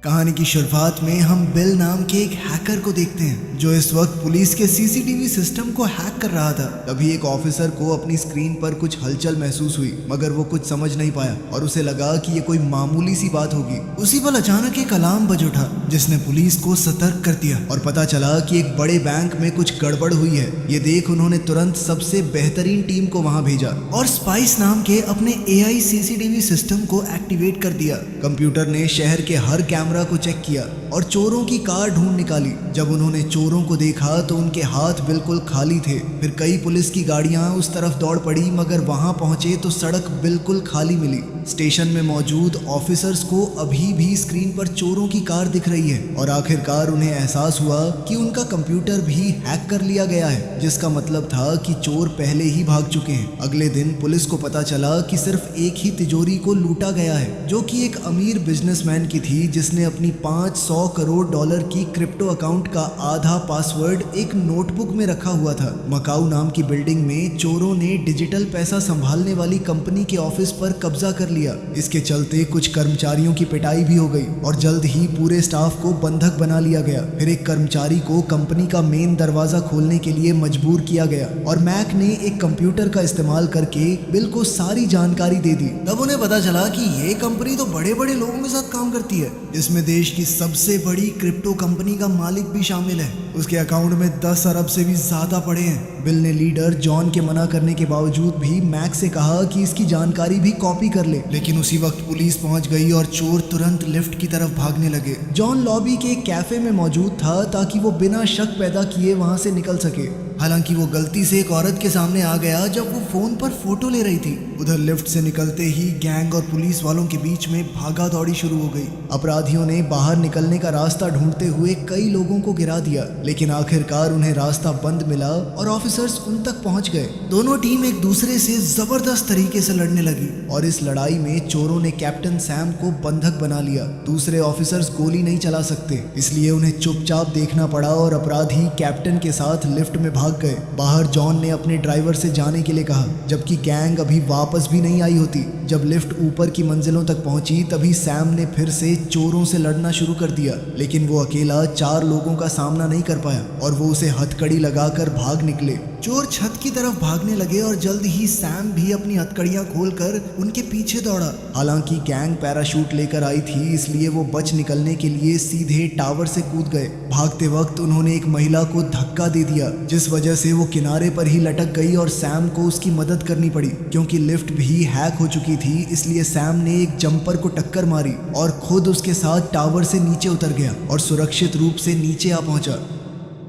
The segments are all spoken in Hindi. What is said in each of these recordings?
कहानी की शुरुआत में हम बिल नाम के एक हैकर को देखते हैं जो इस वक्त पुलिस के सीसीटीवी सिस्टम को हैक कर रहा था। तभी एक ऑफिसर को अपनी स्क्रीन पर कुछ हलचल महसूस हुई, मगर वो कुछ समझ नहीं पाया और उसे लगा कि ये कोई मामूली सी बात होगी। उसी पल अचानक एक अलार्म बज उठा जिसने पुलिस को सतर्क कर दिया और पता चला कि एक बड़े बैंक में कुछ गड़बड़ हुई है। ये देख उन्होंने तुरंत सबसे बेहतरीन टीम को वहां भेजा और स्पाइस नाम के अपने एआई सीसीटीवी सिस्टम को एक्टिवेट कर दिया। कंप्यूटर ने शहर के हर कैमरा को चेक किया और चोरों की कार ढूंढ निकाली। जब उन्होंने चोरों को देखा तो उनके हाथ बिल्कुल खाली थे। फिर कई पुलिस की गाड़ियां उस तरफ दौड़ पड़ी, मगर वहां पहुंचे तो सड़क बिल्कुल खाली मिली। स्टेशन में मौजूद ऑफिसर्स को अभी भी स्क्रीन पर चोरों की कार दिख रही है और आखिरकार उन्हें एहसास हुआ कि उनका कंप्यूटर भी हैक कर लिया गया है, जिसका मतलब था कि चोर पहले ही भाग चुके हैं। अगले दिन पुलिस को पता चला कि सिर्फ एक ही तिजोरी को लूटा गया है, जो कि एक अमीर बिजनेसमैन की थी जिसने अपनी 500 करोड़ डॉलर की क्रिप्टो अकाउंट का आधा पासवर्ड एक नोटबुक में रखा हुआ था। मकाऊ नाम की बिल्डिंग में चोरों ने डिजिटल पैसा संभालने वाली कंपनी के ऑफिस पर कब्जा कर लिया। इसके चलते कुछ कर्मचारियों की पिटाई भी हो गई और जल्द ही पूरे स्टाफ को बंधक बना लिया गया। फिर एक कर्मचारी को कंपनी का मेन दरवाजा खोलने के लिए मजबूर किया गया और मैक ने एक कंप्यूटर का इस्तेमाल करके बिल को सारी जानकारी दे दी। तब उन्हें पता चला कि ये कंपनी तो बड़े बड़े लोगों के साथ काम करती है, जिसमें देश की सबसे बड़ी क्रिप्टो कंपनी का मालिक भी शामिल है। उसके अकाउंट में 10 अरब से भी ज्यादा पड़े हैं। बिल ने लीडर जॉन के मना करने के बावजूद भी मैक से कहा कि इसकी जानकारी भी कॉपी कर ले, लेकिन उसी वक्त पुलिस पहुंच गई और चोर तुरंत लिफ्ट की तरफ भागने लगे। जॉन लॉबी के एक कैफे में मौजूद था ताकि वो बिना शक पैदा किए वहां से निकल सके। हालांकि वो गलती से एक औरत के सामने आ गया जब वो फोन पर फोटो ले रही थी। उधर लिफ्ट से निकलते ही गैंग और पुलिस वालों के बीच में भागा दौड़ी शुरू हो गई। अपराधियों ने बाहर निकलने का रास्ता ढूंढते हुए कई लोगों को गिरा दिया, लेकिन आखिरकार उन्हें रास्ता बंद मिला और ऑफिसर्स उन तक पहुंच गए। दोनों टीम एक दूसरे से जबरदस्त तरीके से लड़ने लगी और इस लड़ाई में चोरों ने कैप्टन सैम को बंधक बना लिया। दूसरे ऑफिसर्स गोली नहीं चला सकते, इसलिए उन्हें चुपचाप देखना पड़ा और अपराधी कैप्टन के साथ लिफ्ट में भाग गए। बाहर जॉन ने अपने ड्राइवर से जाने के लिए कहा, जबकि गैंग अभी वापस भी नहीं आई होती। जब लिफ्ट ऊपर की मंजिलों तक पहुंची तभी सैम ने फिर से चोरों से लड़ना शुरू कर दिया, लेकिन वो अकेला 4 लोगों का सामना नहीं कर पाया और वो उसे हथकड़ी लगाकर भाग निकले। चोर छत की तरफ भागने लगे और जल्द ही सैम भी अपनी हथकड़ियां खोलकर उनके पीछे दौड़ा। हालांकि गैंग पैराशूट लेकर आई थी, इसलिए वो बच निकलने के लिए सीधे टावर से कूद गए। भागते वक्त उन्होंने एक महिला को धक्का दे दिया, जिस वजह से वो किनारे पर ही लटक गई और सैम को उसकी मदद करनी पड़ी। क्योंकि लिफ्ट भी हैक हो चुकी थी, इसलिए सैम ने एक जंपर को टक्कर मारी और खुद उसके साथ टावर से नीचे उतर गया और सुरक्षित रूप से नीचे आ पहुंचा।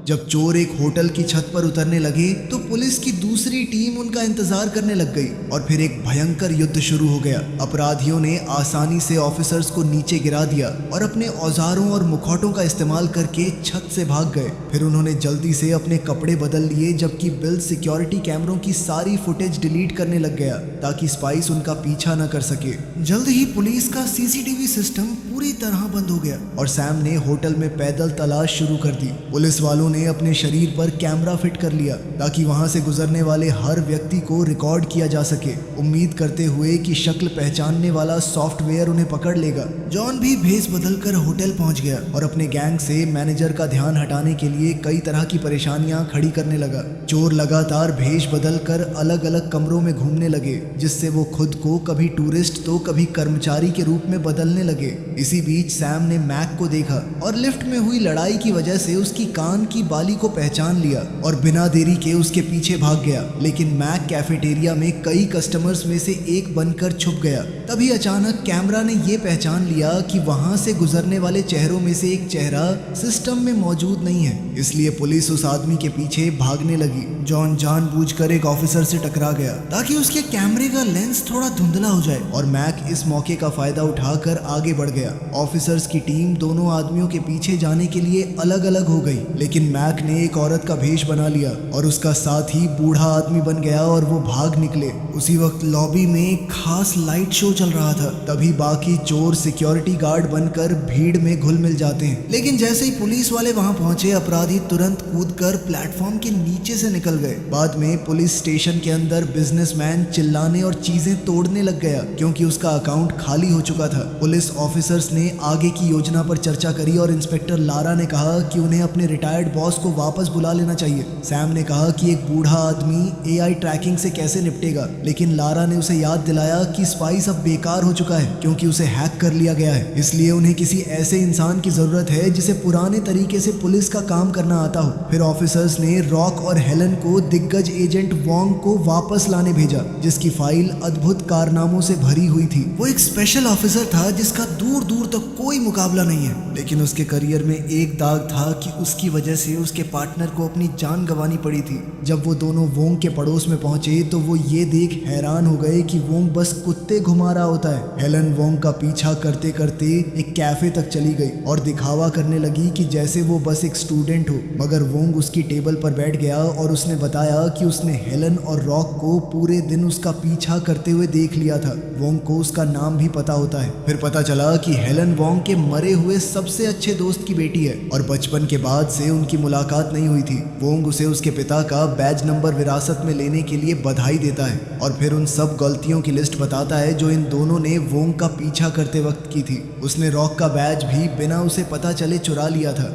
जब चोर एक होटल की छत पर उतरने लगे तो पुलिस की दूसरी टीम उनका इंतजार करने लग गई और फिर एक भयंकर युद्ध शुरू हो गया। अपराधियों ने आसानी से ऑफिसर्स को नीचे गिरा दिया और अपने औजारों और मुखौटों का इस्तेमाल करके छत से भाग गए। फिर उन्होंने जल्दी से अपने कपड़े बदल लिए, जबकि बिल सिक्योरिटी कैमरों की सारी फुटेज डिलीट करने लग गया ताकि स्पाइस उनका पीछा न कर सके। जल्द ही पुलिस का सीसीटीवी सिस्टम पूरी तरह बंद हो गया और सैम ने होटल में पैदल तलाश शुरू कर दी। पुलिस वालों ने अपने शरीर पर कैमरा फिट कर लिया ताकि वहां से गुजरने वाले हर व्यक्ति को रिकॉर्ड किया जा सके, उम्मीद करते हुए कि शक्ल पहचानने वाला सॉफ्टवेयर उन्हें पकड़ लेगा। जॉन भी भेस बदलकर होटल पहुंच गया और अपने गैंग से मैनेजर का ध्यान हटाने के लिए कई तरह की परेशानियां खड़ी करने लगा। चोर लगातार भेष बदलकर अलग अलग कमरों में घूमने लगे, जिससे वो खुद को कभी टूरिस्ट तो कभी कर्मचारी के रूप में बदलने लगे। इसी बीच सैम ने मैक को देखा और लिफ्ट में हुई लड़ाई की वजह से उसकी कान की बाली को पहचान लिया और बिना देरी के उसके पीछे भाग गया। लेकिन मैक कैफेटेरिया में कई कस्टमर्स में से एक बनकर छुप गया। तभी अचानक कैमरा ने यह पहचान लिया कि वहां से गुजरने वाले चेहरों में से एक चेहरा सिस्टम में मौजूद नहीं है, इसलिए पुलिस उस आदमी के पीछे भागने लगी। जॉन जानबूझकर एक ऑफिसर से टकरा गया ताकि उसके कैमरे का लेंस थोड़ा धुंधला हो जाए और मैक इस मौके का फायदा उठाकर आगे बढ़ गया। ऑफिसर्स की टीम दोनों आदमियों के पीछे जाने के लिए अलग अलग हो गई, लेकिन मैक ने एक औरत का भेष बना लिया और उसका साथी बूढ़ा आदमी बन गया और वो भाग निकले। उसी वक्त लॉबी में एक खास लाइट शो चल रहा था। तभी बाकी चोर सिक्योरिटी गार्ड बनकर भीड़ में घुल मिल जाते हैं, लेकिन जैसे ही पुलिस वाले वहां पहुंचे अपराधी तुरंत कूदकर प्लेटफॉर्म के नीचे से निकल गए। बाद में पुलिस स्टेशन के अंदर बिजनेसमैन चिल्लाने और चीजें तोड़ने लग गया क्योंकि उसका अकाउंट खाली हो चुका था। पुलिस ऑफिसर्स ऑफिसर्स ने आगे की योजना पर चर्चा करी और इंस्पेक्टर लारा ने कहा कि उन्हें अपने रिटायर्ड बॉस को वापस बुला लेना चाहिए। सैम ने कहा कि एक बूढ़ा आदमी एआई ट्रैकिंग से कैसे निपटेगा, लेकिन लारा ने उसे याद दिलाया कि स्पाइस अब बेकार हो चुका है क्योंकि उसे हैक कर लिया गया है। इसलिए उन्हें किसी ऐसे इंसान की जरूरत है जिसे पुराने तरीके से पुलिस का काम करना आता हो। फिर ऑफिसर्स ने रॉक और हेलन को दिग्गज एजेंट वोंग को वापस लाने भेजा, जिसकी फाइल अद्भुत कारनामों से भरी हुई थी। वो एक स्पेशल ऑफिसर था जिसका दूर दूर तक कोई मुकाबला नहीं है, लेकिन उसके करियर में एक दाग था कि उसकी वजह से उसके पार्टनर को अपनी जान गंवानी पड़ी थी। जब वो दोनों वोंग के पड़ोस में पहुंचे तो वो ये देख हैरान हो गए कि वोंग बस कुत्ते घुमा रहा होता है। हेलन वोंग का पीछा करते करते एक कैफे तक चली गई और दिखावा करने लगी कि जैसे वो बस एक स्टूडेंट हो, मगर वोंग उसकी टेबल पर बैठ गया और उसने बताया कि उसने हेलन और रॉक को पूरे दिन उसका पीछा करते हुए देख लिया था। वोंग को उसका नाम भी पता होता है। फिर पता चला कि हेलन वोंग के मरे हुए सबसे अच्छे दोस्त की बेटी है और बचपन के बाद से उनकी मुलाकात नहीं हुई थी। वोंग उसे उसके पिता का बैज नंबर विरासत में लेने के लिए बधाई देता है और फिर उन सब गलतियों की लिस्ट बताता है जो इन दोनों ने वोंग का पीछा करते वक्त की थी। उसने रॉक का बैज भी बिना उसे पता चले चुरा लिया था।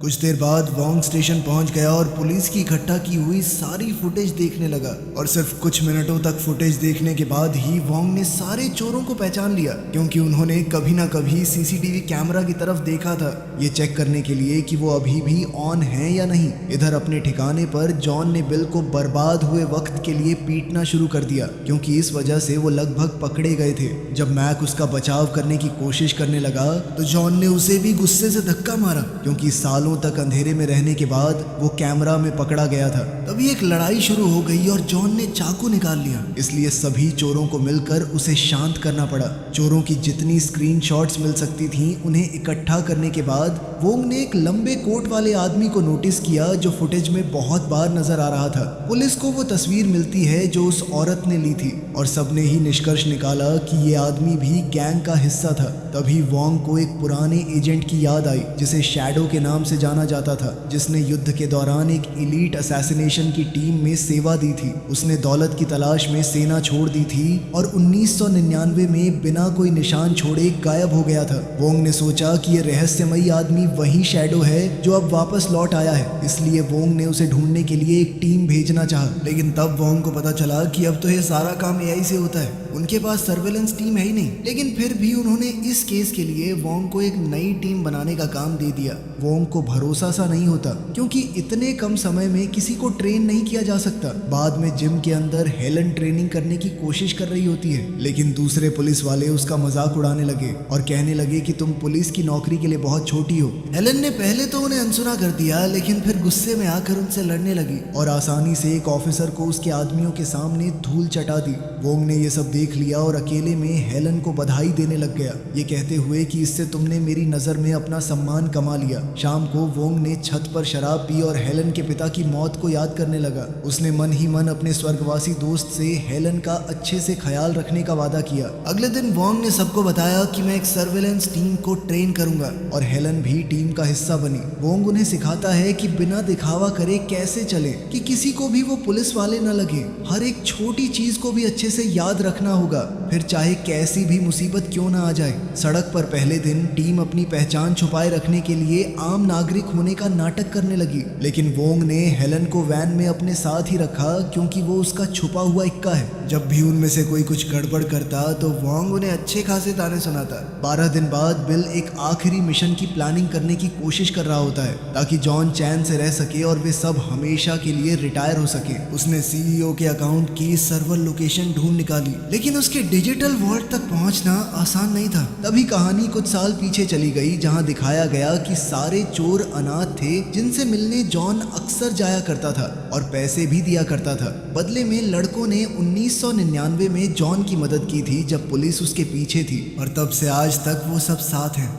कुछ देर बाद वोंग स्टेशन पहुंच गया और पुलिस की इकट्ठा की हुई सारी फुटेज देखने लगा और सिर्फ कुछ मिनटों तक फुटेज देखने के बाद ही वोंग ने सारे चोरों को पहचान लिया, क्योंकि उन्होंने कभी ना कभी सीसीटीवी कैमरा की तरफ देखा था, ये चेक करने के लिए कि वो अभी भी ऑन है या नहीं। इधर अपने ठिकाने पर जॉन ने बिल को बर्बाद हुए वक्त के लिए पीटना शुरू कर दिया, क्योंकि इस वजह से वो लगभग पकड़े गए थे। जब मैक उसका बचाव करने की कोशिश करने लगा तो जॉन ने उसे भी गुस्से से धक्का मारा, क्योंकि सालों तक अंधेरे में रहने के बाद वो कैमरा में पकड़ा गया था। तभी एक लड़ाई शुरू हो गई और जॉन ने चाकू निकाल लिया, इसलिए सभी चोरों को मिलकर उसे शांत करना पड़ा। चोरों की जितनी स्क्रीनशॉट्स मिल सकती थीं उन्हें इकट्ठा करने के बाद वोंग ने एक लंबे कोट वाले आदमी को नोटिस किया जो फुटेज में बहुत बार नजर आ रहा था। पुलिस को वो तस्वीर मिलती है जो उस औरत ने ली थी और सबने ही निष्कर्ष निकाला कि ये आदमी भी गैंग का हिस्सा था। तभी वोंग को एक पुराने एजेंट की याद आई जिसे शैडो के नाम से जाना जाता था, जिसने युद्ध के दौरान एक एलीट असैसिनेशन की टीम में सेवा दी थी। उसने दौलत की तलाश में सेना छोड़ दी थी और 1999 में बिना कोई निशान छोड़े गायब हो गया था। वोंग ने सोचा कि यह रहस्यमयी आदमी वही शैडो है जो अब वापस लौट आया है, इसलिए वोंग ने उसे ढूंढने के लिए एक टीम भेजना चाहा। लेकिन तब वोंग को पता चला कि अब तो ये सारा काम एआई से होता है, उनके पास सर्वेलेंस टीम है ही नहीं। लेकिन फिर भी उन्होंने इस केस के लिए वोंग को एक नई टीम बनाने का काम दे दिया। वोंग को भरोसा सा नहीं होता, क्योंकि इतने कम समय में किसी को ट्रेन नहीं किया जा सकता। बाद में जिम के अंदर हेलन ट्रेनिंग करने की कोशिश कर रही होती है, लेकिन दूसरे पुलिस वाले उसका मजाक उड़ाने लगे और कहने लगे कि तुम पुलिस की नौकरी के लिए बहुत छोटी हो। हेलन ने पहले तो उन्हें अनसुना कर दिया, लेकिन फिर गुस्से में आकर उनसे लड़ने लगी और आसानी से एक ऑफिसर को उसके आदमियों के सामने धूल चटा दी। वोंग ने ये सब देख लिया और अकेले में हेलन को बधाई देने लग गया, ये कहते हुए कि इससे तुमने मेरी नजर में अपना सम्मान कमा लिया। शाम को वोंग ने छत पर शराब पी और हेलन के पिता की मौत को याद करने लगा। उसने मन ही मन अपने स्वर्गवासी दोस्त से हेलन का अच्छे से ख्याल रखने का वादा किया। अगले दिन वोंग ने सबको बताया कि मैं एक सर्वेलेंस टीम को ट्रेन करूंगा और हेलन भी टीम का हिस्सा बनी। वोंग उन्हें सिखाता है कि बिना दिखावा करे कैसे चले, कि किसी को भी वो पुलिस वाले न लगे, हर एक छोटी चीज को भी अच्छे से याद रखना होगा, फिर चाहे कैसी भी मुसीबत क्यों ना आ जाए। सड़क पर पहले दिन टीम अपनी पहचान छुपाए रखने के लिए आम नागरिक होने का नाटक करने लगी, लेकिन वोंग ने हेलन को वैन में अपने साथ ही रखा क्योंकि वो उसका छुपा हुआ इक्का है। जब भी उनमें से कोई कुछ गड़बड़ करता तो वोंग उन्हें अच्छे खासे ताने सुनाता। 12 दिन बाद बिल एक आखिरी मिशन की प्लानिंग करने की कोशिश कर रहा होता है ताकि जॉन चैन से रह सके और वे सब हमेशा के लिए रिटायर हो सके। उसने सीईओ के अकाउंट की सर्वर लोकेशन ढूंढ निकाली, लेकिन उसके डिजिटल वॉल्ट तक पहुंचना आसान नहीं था। तभी कहानी कुछ साल पीछे चली गई, जहां दिखाया गया कि सारे चोर अनाथ थे जिनसे मिलने जॉन अक्सर जाया करता था और पैसे भी दिया करता था। बदले में लड़कों ने 1999 में जॉन की मदद की थी जब पुलिस उसके पीछे थी, और तब से आज तक वो सब साथ हैं।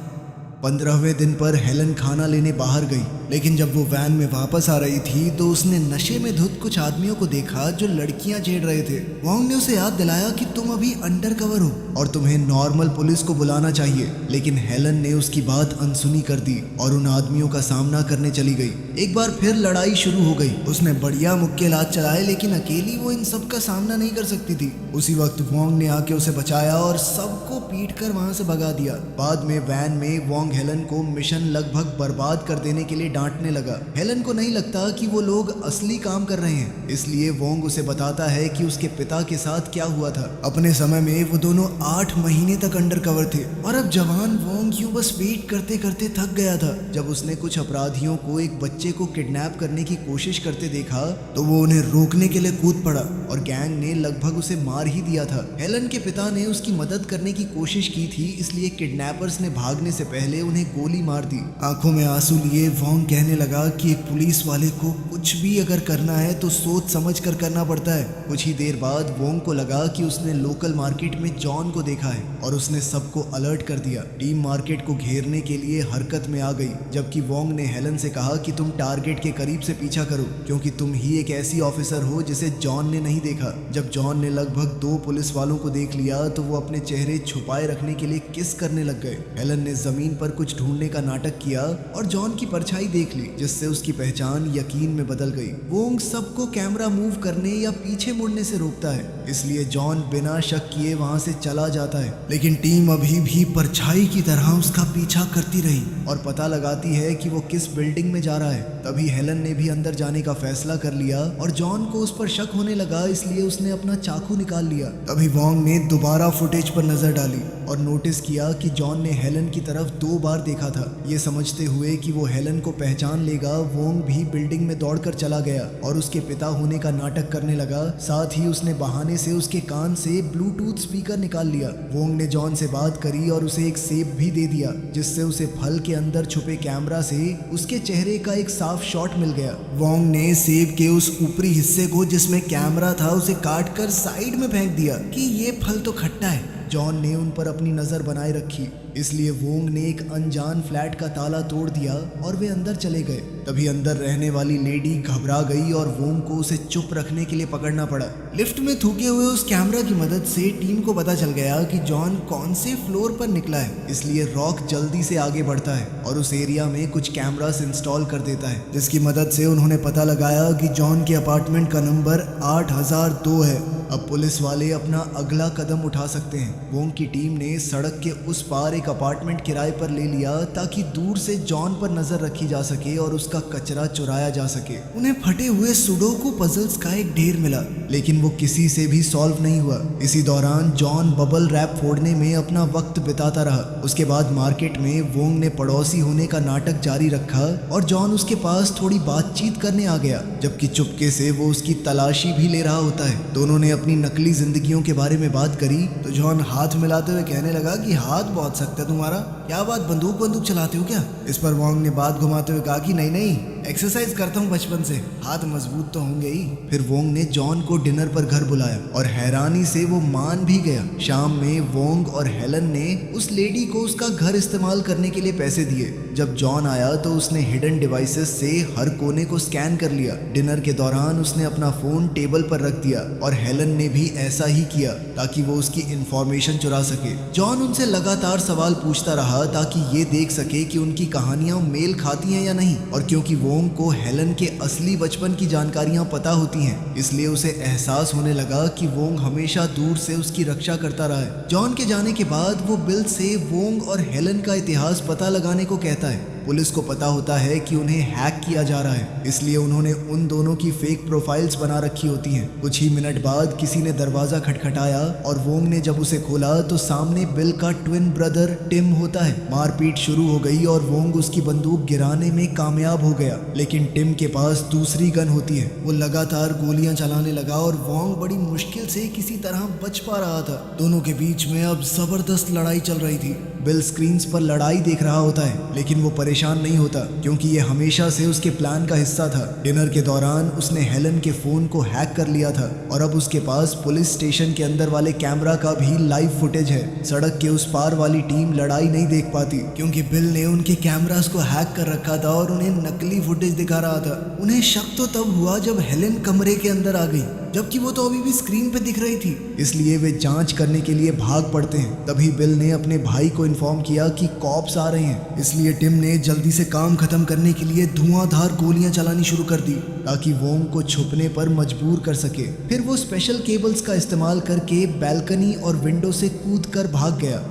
15वें दिन पर हेलन खाना लेने बाहर गई, लेकिन जब वो वैन में वापस आ रही थी तो उसने नशे में धुत कुछ आदमियों को देखा जो लड़कियां छेड़ रहे थे। वोंग ने उसे याद दिलाया कि तुम अभी अंडर कवर हो और तुम्हें नॉर्मल पुलिस को बुलाना चाहिए, लेकिन हेलन ने उसकी बात अनसुनी कर दी और उन आदमियों का सामना करने चली गई। एक बार फिर लड़ाई शुरू हो गई। उसने बढ़िया मुक्के इलाज चलाए, लेकिन अकेली वो इन सब का सामना नहीं कर सकती थी। उसी वक्त वोंग ने आके उसे बचाया और सबको पीटकर वहां से भगा दिया। बाद में वैन में वोंग हेलन को मिशन लगभग बर्बाद कर देने के लिए डांटने लगा। हेलन को नहीं लगता कि वो लोग असली काम कर रहे हैं, इसलिए वोंग उसे बताता है कि उसके पिता के साथ क्या हुआ था। अपने समय में वो दोनों 8 महीने तक अंडर कवर थे और अब जवान वोंग यूं बस वेट करते करते थक गया था। जब उसने कुछ अपराधियों को एक बच्चे को किडनैप करने की कोशिश करते देखा तो वो उन्हें रोकने के लिए कूद पड़ा और गैंग ने लगभग उसे मार ही दिया था। हेलन के पिता ने उसकी मदद करने की कोशिश की थी, इसलिए किडनैपर्स ने भागने से पहले उन्हें गोली मार दी। आंखों में आंसू लिए वोंग कहने लगा कि एक पुलिस वाले को कुछ भी अगर करना है तो सोच समझ कर करना पड़ता है। कुछ ही देर बाद वोंग को लगा कि उसने लोकल मार्केट में जॉन को देखा है और उसने सबको अलर्ट कर दिया। टीम मार्केट को घेरने के लिए हरकत में आ गई, जबकि वोंग ने हेलन से कहा कि तुम टारगेट के करीब से पीछा करो क्योंकि तुम ही एक ऐसी ऑफिसर हो जिसे जॉन ने नहीं देखा। जब जॉन ने लगभग 2 पुलिस वालों को देख लिया तो वो अपने चेहरे छुपाए रखने के लिए किस करने लग गए। हेलन ने जमीन पर कुछ ढूंढने का नाटक किया और जॉन की परछाई देख ली, जिससे उसकी पहचान यकीन में बदल गई। वोंग सबको कैमरा मूव करने या पीछे मुड़ने से रोकता है, इसलिए जॉन बिना शक किए वहां से चला जाता है। लेकिन टीम अभी भी परछाई की तरह उसका पीछा करती रही और पता लगाती है कि वो किस बिल्डिंग में जा रहा है। तभी हेलन ने भी अंदर जाने का फैसला कर लिया और जॉन को उस पर शक होने लगा, इसलिए उसने अपना चाकू निकाल लिया। तभी वोंग ने दोबारा फुटेज पर नजर डाली और नोटिस किया कि जॉन ने हेलन की तरफ 2 बार देखा था। ये समझते हुए कि वो हेलन को पहचान लेगा, वोंग भी बिल्डिंग में दौड़कर चला गया और उसके पिता होने का नाटक करने लगा। साथ ही उसने बहाने से उसके कान से ब्लूटूथ स्पीकर निकाल लिया। वोंग ने जॉन से बात करी और उसे एक सेब भी दे दिया, जिससे उसे फल के अंदर छुपे कैमरा से उसके चेहरे का एक साफ शॉट मिल गया। वोंग ने सेब के उस ऊपरी हिस्से को जिसमें कैमरा था उसे काट कर साइड में फेंक दिया कि ये फल तो खट्टा है। जॉन ने उन पर अपनी नजर बनाए रखी, इसलिए वोंग ने एक अनजान फ्लैट का ताला तोड़ दिया और वे अंदर चले गए। तभी अंदर रहने वाली लेडी घबरा गई और वोंग को उसे चुप रखने के लिए पकड़ना पड़ा। लिफ्ट में थूके हुए उस कैमरा की मदद से टीम को पता चल गया कि जॉन कौन से फ्लोर पर निकला है, इसलिए रॉक जल्दी से आगे बढ़ता है और उस एरिया में कुछ कैमरास इंस्टॉल कर देता है, जिसकी मदद से उन्होंने पता लगाया कि जॉन के अपार्टमेंट का नंबर 8002 है। अब पुलिस वाले अपना अगला कदम उठा सकते हैं। वोंग की टीम ने सड़क के उस पार एक अपार्टमेंट किराए पर ले लिया ताकि दूर से जॉन पर नजर रखी जा सके और उसका कचरा चुराया जा सके। उन्हें फटे हुए सुडोकू पजल्स का एक ढेर मिला, लेकिन वो किसी से भी सॉल्व नहीं हुआ। इसी दौरान जॉन बबल रैप फोड़ने में अपना वक्त बिताता रहा। उसके बाद मार्केट में वोंग ने पड़ोसी होने का नाटक जारी रखा और जॉन उसके पास थोड़ी बातचीत करने आ गया, जबकि चुपके से वो उसकी तलाशी भी ले रहा होता है। दोनों ने अपनी नकली जिंदगियों के बारे में बात करी तो जॉन हाथ मिलाते हुए कहने लगा कि हाथ बहुत सख्त है तुम्हारा, क्या बात बंदूक चलाते हो क्या? इस पर वोंग ने बात घुमाते हुए कहा कि नहीं, एक्सरसाइज करता हूँ बचपन से, हाथ मजबूत तो होंगे ही। फिर वोंग ने जॉन को डिनर पर घर बुलाया और हैरानी से वो मान भी गया। शाम में वोंग और हेलन ने उस लेडी को उसका घर इस्तेमाल करने के लिए पैसे दिए। जब जॉन आया तो उसने हिडन डिवाइसेस से हर कोने को स्कैन कर लिया। डिनर के दौरान उसने अपना फोन टेबल पर रख दिया और हेलन ने भी ऐसा ही किया ताकि वो उसकी इंफॉर्मेशन चुरा सके। जॉन उनसे लगातार सवाल पूछता रहा ताकि ये देख सके कि उनकी कहानियां मेल खाती हैं या नहीं, और क्योंकि वोंग को हेलन के असली बचपन की जानकारियां पता होती हैं, इसलिए उसे एहसास होने लगा कि वोंग हमेशा दूर से उसकी रक्षा करता रहा है। जॉन के जाने के बाद वो बिल से वोंग और हेलन का इतिहास पता लगाने को कहता है। पुलिस को पता होता है कि उन्हें हैक किया जा रहा है, इसलिए उन्होंने उन दोनों की फेक प्रोफाइल्स बना रखी होती हैं। कुछ ही मिनट बाद किसी ने दरवाजा खटखटाया और वोंग ने जब उसे खोला तो सामने बिल का ट्विन ब्रदर टिम होता है। मारपीट शुरू हो गई और वोंग उसकी बंदूक गिराने में कामयाब हो गया, लेकिन टिम के पास दूसरी गन होती है। वो लगातार गोलियां चलाने लगा और वोंग बड़ी मुश्किल से किसी तरह बच पा रहा था। दोनों के बीच में अब जबरदस्त लड़ाई चल रही थी। बिल स्क्रीन्स पर लड़ाई देख रहा होता है, लेकिन वो परेशान नहीं होता क्योंकि ये हमेशा से उसके प्लान का हिस्सा था। डिनर के दौरान उसने हेलन के फोन को हैक कर लिया था और अब उसके पास पुलिस स्टेशन के अंदर वाले कैमरा का भी लाइव फुटेज है। सड़क के उस पार वाली टीम लड़ाई नहीं देख पाती क्योंकि बिल ने उनके कैमरास को हैक कर रखा था और उन्हें नकली फुटेज दिखा रहा था। उन्हें शक तो तब हुआ जब हेलन कमरे के अंदर आ गई, जबकि वो तो अभी भी स्क्रीन पे दिख रही थी, इसलिए वे जांच करने के लिए भाग पड़ते हैं। तभी बिल ने अपने भाई को इन्फॉर्म किया कि कॉप्स आ रहे हैं, इसलिए टिम ने जल्दी से काम खत्म करने के लिए धुआंधार गोलियां चलानी शुरू कर दी ताकि वोंग को छुपने पर मजबूर कर सके। फिर वो स्पेशल केबल्स का इस्तेमाल करके बैल्कनी और विंडो से कूद कर भाग गया।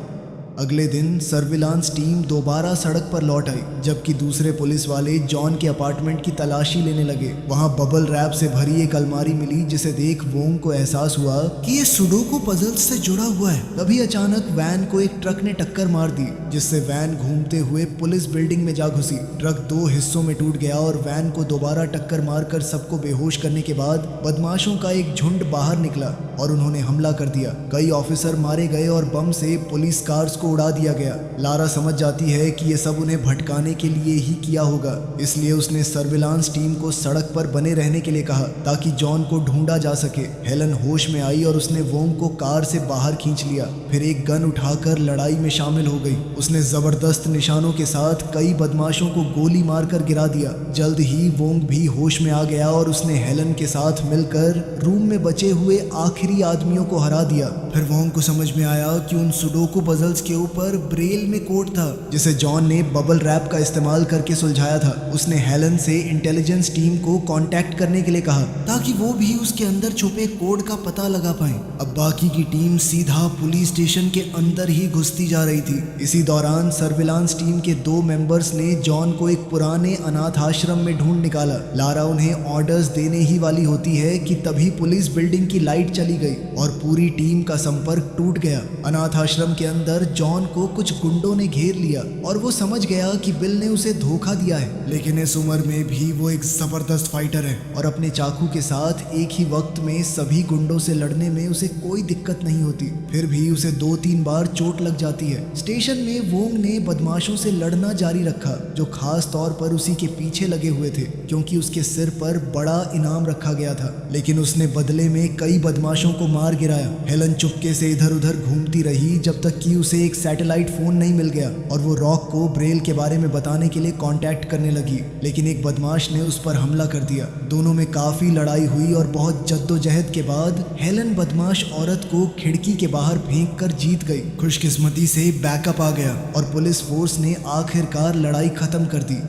अगले दिन सर्विलांस टीम दोबारा सड़क पर लौट आई, जबकि दूसरे पुलिस वाले जॉन के अपार्टमेंट की तलाशी लेने लगे। वहां बबल रैप से भरी एक अलमारी मिली, जिसे देख वोंग को एहसास हुआ कि ये सुडोकू पजल्स से जुड़ा हुआ है। तभी अचानक वैन को एक ट्रक ने टक्कर मार दी, जिससे वैन घूमते हुए पुलिस बिल्डिंग में जा घुसी। ट्रक 2 हिस्सों में टूट गया और वैन को दोबारा टक्कर मारकर सबको बेहोश करने के बाद बदमाशों का एक झुंड बाहर निकला और उन्होंने हमला कर दिया। कई ऑफिसर मारे गए और बम से पुलिस कार्स को उड़ा दिया गया। लारा समझ जाती है कि ये सब उन्हें भटकाने के लिए ही किया होगा, इसलिए उसने सर्विलांस टीम को सड़क पर बने रहने के लिए कहा ताकि जॉन को ढूंढा जा सके। हेलन होश में आई और उसने वोंग को कार से बाहर खींच लिया, फिर एक गन उठाकर लड़ाई में शामिल हो गई। उसने जबरदस्त निशानों के साथ कई बदमाशों को गोली मारकर गिरा दिया। जल्द ही वोंग भी होश में आ गया और उसने हेलन के साथ मिलकर रूम में बचे हुए आखिरी आदमियों को हरा दिया। फिर वोंग को समझ में आया कि उन सुडोकू पजल्स के ऊपर ब्रेल में कोड था, जिसे जॉन ने बबल रैप का इस्तेमाल करके सुलझाया था। उसने हेलन से इंटेलिजेंस टीम को कांटेक्ट करने के लिए कहा ताकि वो भी उसके अंदर छुपे कोड का पता लगा पाए। अब बाकी की टीम सीधा पुलिस स्टेशन के अंदर ही घुसती जा रही थी। इसी दौरान सर्विलांस टीम के 2 मेंबर्स ने जॉन को एक पुराने अनाथ आश्रम में ढूंढ निकाला। लारा उन्हें ऑर्डर्स देने ही वाली होती है कि तभी पुलिस बिल्डिंग की लाइट चली गई और पूरी टीम का संपर्क टूट गया। अनाथ आश्रम के अंदर जॉन को कुछ गुंडों ने घेर लिया और वो समझ गया कि बिल ने उसे धोखा दिया है, लेकिन इस उम्र में भी वो एक जबरदस्त फाइटर है और अपने चाकू के साथ एक ही वक्त में सभी गुंडों से लड़ने में उसे कोई दिक्कत नहीं होती। फिर भी उसे 2-3 बार चोट लग जाती है। स्टेशन में वोंग ने बदमाशों से लड़ना जारी रखा, जो खास तौर पर उसी के पीछे लगे हुए थे, क्योंकि उसके सिर पर बड़ा इनाम रखा गया था। लेकिन उसने बदले में कई बदमाशों को मार गिराया। हेलन चुपके से इधर उधर घूमती रही जब तक कि उसे एक सैटेलाइट फोन नहीं मिल गया और वो रॉक को ब्रेल के बारे में बताने के लिए कांटेक्ट करने लगी, लेकिन एक बदमाश ने उस पर हमला कर दिया। दोनों में काफी लड़ाई हुई और बहुत जद्दोजहद के बाद हेलन बदमाश औरत को खिड़की के बाहर फेंक कर जीत गई। खुशकिस्मती से बैकअप आ गया और पुलिस फोर्स ने आखिरकार लड़ाई खत्म कर दी।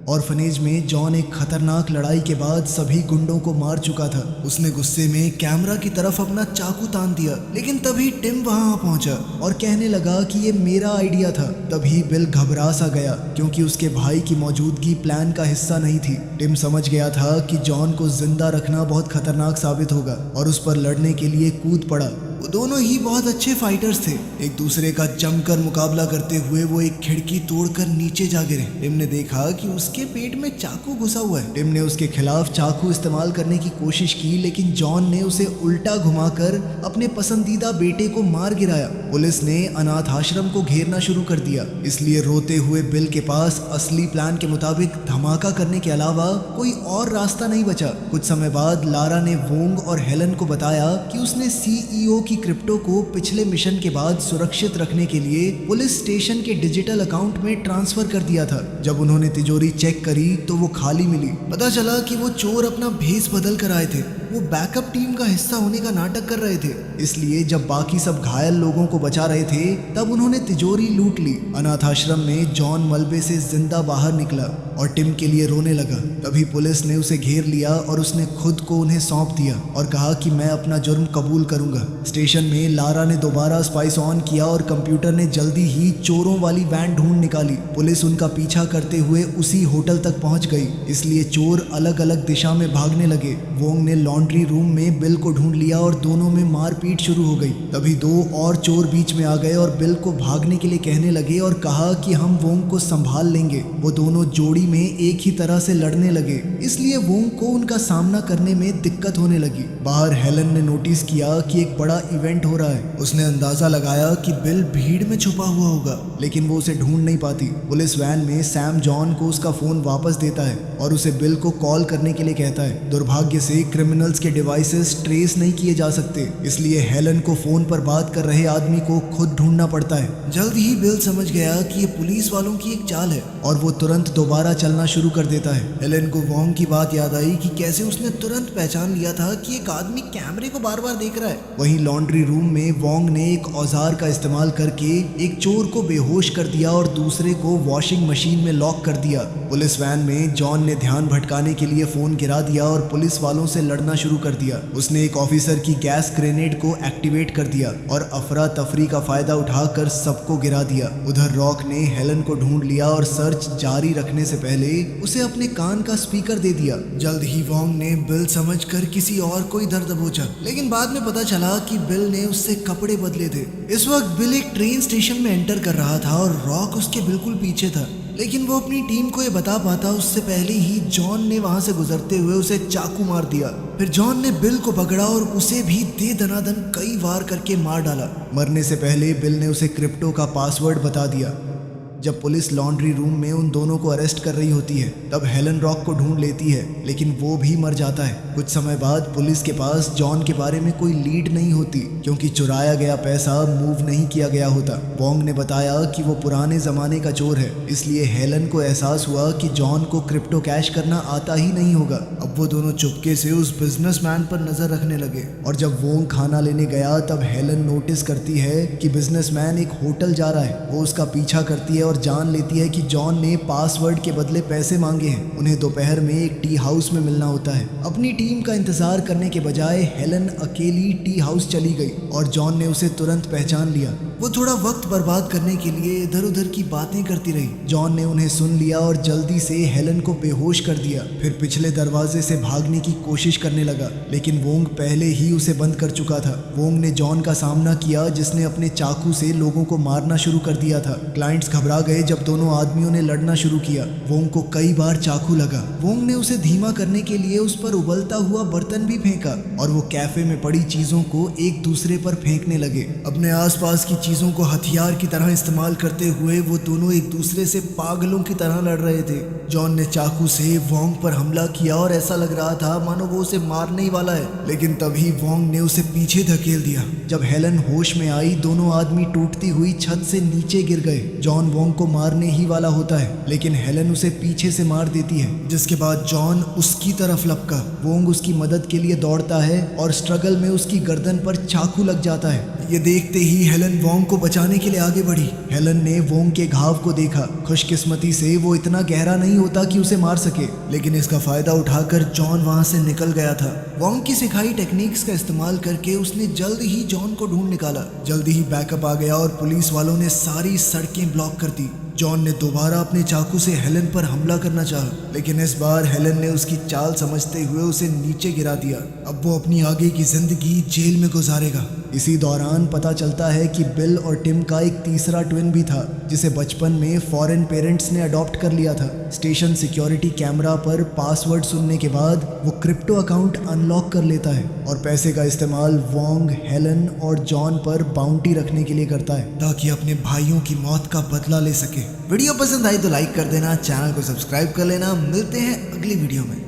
ऑर्फनेज में जॉन एक खतरनाक लड़ाई के बाद सभी गुंडों को मार चुका था। उसने गुस्से में कैमरा की तरफ अपना चाकू तान दिया, लेकिन तभी टिम वहां पहुंचा और कहने लगा कि ये मेरा आइडिया था। तभी बिल घबरा सा गया क्योंकि उसके भाई की मौजूदगी प्लान का हिस्सा नहीं थी। टिम समझ गया था कि जॉन को जिंदा रखना बहुत खतरनाक साबित होगा और उस पर लड़ने के लिए कूद पड़ा। वो दोनों ही बहुत अच्छे फाइटर्स थे। एक दूसरे का जमकर मुकाबला करते हुए वो एक खिड़की तोड़कर नीचे जा गिरे। टिम ने देखा कि उसके पेट में चाकू घुसा हुआ है। टिम ने उसके खिलाफ चाकू इस्तेमाल करने की कोशिश की, लेकिन जॉन ने उसे उल्टा घुमाकर अपने पसंदीदा बेटे को मार गिराया। पुलिस ने अनाथ आश्रम को घेरना शुरू कर दिया, इसलिए रोते हुए बिल के पास असली प्लान के मुताबिक धमाका करने के अलावा कोई और रास्ता नहीं बचा। कुछ समय बाद लारा ने वोंग और हेलन को बताया कि उसने सीईओ की क्रिप्टो को पिछले मिशन के बाद सुरक्षित रखने के लिए पुलिस स्टेशन के डिजिटल अकाउंट में ट्रांसफर कर दिया था। जब उन्होंने तिजोरी चेक करी तो वो खाली मिली। पता चला कि वो चोर अपना भेस बदल कर आए थे। वो बैकअप टीम का हिस्सा होने का नाटक कर रहे थे, इसलिए जब बाकी सब घायल लोगों को बचा रहे थे तब उन्होंने तिजोरी लूट ली। अनाथ आश्रम में जॉन मलबे से जिंदा बाहर निकला और टिम के लिए रोने लगा। तभी पुलिस ने उसे घेर लिया और उसने खुद को उन्हें सौंप दिया और कहा कि मैं अपना जुर्म कबूल करूंगा। स्टेशन में लारा ने दोबारा स्पाइस ऑन किया और कंप्यूटर ने जल्दी ही चोरों वाली वैन ढूंढ निकाली। पुलिस उनका पीछा करते हुए उसी होटल तक पहुंच गई, इसलिए चोर अलग अलग दिशा में भागने लगे। वोंग ने लॉन्ड्री रूम में बिल को ढूंढ लिया और दोनों में मारपीट शुरू हो गई। तभी 2 और चोर बीच में आ गए और बिल को भागने के लिए कहने लगे और कहा कि हम वोंग को संभाल लेंगे। वो दोनों जोड़ी में एक ही तरह से लड़ने लगे, इसलिए वोंग को उनका सामना करने में दिक्कत होने लगी। बाहर हेलन ने नोटिस किया कि एक बड़ा इवेंट हो रहा है। उसने अंदाजा लगाया कि बिल भीड़ में छुपा हुआ होगा, लेकिन वो उसे ढूंढ नहीं पाती। पुलिस वैन में सैम जॉन को उसका फोन वापस देता है और उसे बिल को कॉल करने के लिए कहता है। दुर्भाग्य से क्रिमिनल्स के डिवाइसेस ट्रेस नहीं किए जा सकते, इसलिए हेलन को फोन पर बात कर रहे आदमी को खुद ढूंढना पड़ता है। जल्द ही बिल समझ गया कि ये पुलिस वालों की एक चाल है और वो तुरंत दोबारा चलना शुरू कर देता है। हेलन को वोंग की बात याद आई कि कैसे उसने तुरंत पहचान लिया था कि एक आदमी कैमरे को बार बार देख रहा है। वहीं लॉन्ड्री रूम में वोंग ने एक औजार का इस्तेमाल करके एक चोर को बेहोश कर दिया और दूसरे को वॉशिंग मशीन में लॉक कर दिया। पुलिस वैन में जॉन ने ध्यान भटकाने के लिए फोन गिरा दिया और पुलिस वालों से लड़ना शुरू कर दिया। उसने एक ऑफिसर की गैस ग्रेनेड को एक्टिवेट कर दिया और अफरा तफरी का फायदा उठाकर सबको गिरा दिया। उधर रॉक ने हेलन को ढूंढ लिया और सर्च जारी रखने से पहले उसे अपने कान का स्पीकर दे दिया। जल्द ही वोंग ने बिल समझकर किसी और को इधर दबोचा, लेकिन बाद में पता चला कि बिल ने उससे कपड़े बदले थे। इस वक्त बिल एक ट्रेन स्टेशन में एंटर कर रहा था और रॉक उसके बिल्कुल पीछे था, लेकिन वो अपनी टीम को ये बता पाता उससे पहले ही जॉन ने वहां से गुजरते हुए उसे चाकू मार दिया। फिर जॉन ने बिल को पकड़ा और उसे भी दे दनादन कई वार करके मार डाला। मरने से पहले बिल ने उसे क्रिप्टो का पासवर्ड बता दिया। जब पुलिस लॉन्ड्री रूम में उन दोनों को अरेस्ट कर रही होती है तब हेलन रॉक को ढूंढ लेती है, लेकिन वो भी मर जाता है। कुछ समय बाद पुलिस के पास जॉन के बारे में कोई लीड नहीं होती क्योंकि चुराया गया पैसा मूव नहीं किया गया होता। वोंग ने बताया कि वो पुराने जमाने का चोर है, इसलिए हेलन को एहसास हुआ कि जॉन को क्रिप्टो कैश करना आता ही नहीं होगा। अब वो दोनों चुपके से उस बिजनेसमैन पर नजर रखने लगे और जब वोंग खाना लेने गया तब हेलन नोटिस करती है कि बिजनेसमैन एक होटल जा रहा है। वो उसका पीछा करती है और जान लेती है कि जॉन ने पासवर्ड के बदले पैसे मांगे हैं। उन्हें दोपहर में एक टी हाउस में मिलना होता है। अपनी टीम का इंतजार करने के बजाय हेलन अकेली टी हाउस चली गई और जॉन ने उसे तुरंत पहचान लिया। वो थोड़ा वक्त बर्बाद करने के लिए इधर उधर की बातें करती रही। जॉन ने उन्हें सुन लिया और जल्दी से हेलन को बेहोश कर दिया। फिर पिछले दरवाजे से भागने की कोशिश करने लगा, लेकिन वोंग पहले ही उसे बंद कर चुका था। वोंग ने जॉन का सामना किया जिसने अपने चाकू से लोगों को मारना शुरू कर दिया था। क्लाइंट्स घबरा गए जब दोनों आदमियों ने लड़ना शुरू किया। वोंग को कई बार चाकू लगा। वोंग ने उसे धीमा करने के लिए उस पर उबलता हुआ बर्तन भी फेंका और वो कैफे में पड़ी चीजों को एक दूसरे पर फेंकने लगे। अपने आसपास की चीजों को हथियार की तरह इस्तेमाल करते हुए वो दोनों एक दूसरे से पागलों की तरह लड़ रहे थे। जॉन ने चाकू से वोंग पर हमला किया और ऐसा लग रहा था मानो वो उसे मारने ही वाला है, लेकिन तभी वोंग ने उसे पीछे धकेल दिया। जब हेलन होश में आई दोनों आदमी टूटती हुई छत से नीचे गिर गए। जॉन वोंग को मारने ही वाला होता है, लेकिन हेलन उसे पीछे से मार देती है, जिसके बाद जॉन उसकी तरफ लपका। वोंग उसकी मदद के लिए दौड़ता है और स्ट्रगल में उसकी गर्दन पर चाकू लग जाता है। ये देखते ही हेलन वोंग को बचाने के लिए आगे बढ़ी। हेलन ने वोंग के घाव को देखा। खुशकिस्मती से वो इतना गहरा नहीं होता कि उसे मार सके, लेकिन इसका फायदा उठाकर जॉन वहां से निकल गया था। वोंग की सिखाई टेक्निक्स का इस्तेमाल करके उसने जल्द ही जॉन को ढूंढ निकाला। जल्दी ही बैकअप आ गया और पुलिस वालों ने सारी सड़कें ब्लॉक कर दी। जॉन ने दोबारा अपने चाकू से हेलन पर हमला करना चाहा, लेकिन इस बार हेलन ने उसकी चाल समझते हुए उसे नीचे गिरा दिया। अब वो अपनी आगे की जिंदगी जेल में गुजारेगा। इसी दौरान पता चलता है कि बिल और टिम का एक तीसरा ट्विन भी था, जिसे बचपन में फॉरेन पेरेंट्स ने अडॉप्ट कर लिया था। स्टेशन सिक्योरिटी कैमरा पर पासवर्ड सुनने के बाद वो क्रिप्टो अकाउंट अनलॉक कर लेता है और पैसे का इस्तेमाल वोंग, हेलन और जॉन पर बाउंटी रखने के लिए करता है, ताकि अपने भाइयों की मौत का बदला ले सके। वीडियो पसंद आई तो लाइक कर देना, चैनल को सब्सक्राइब कर लेना। मिलते हैं अगली वीडियो में।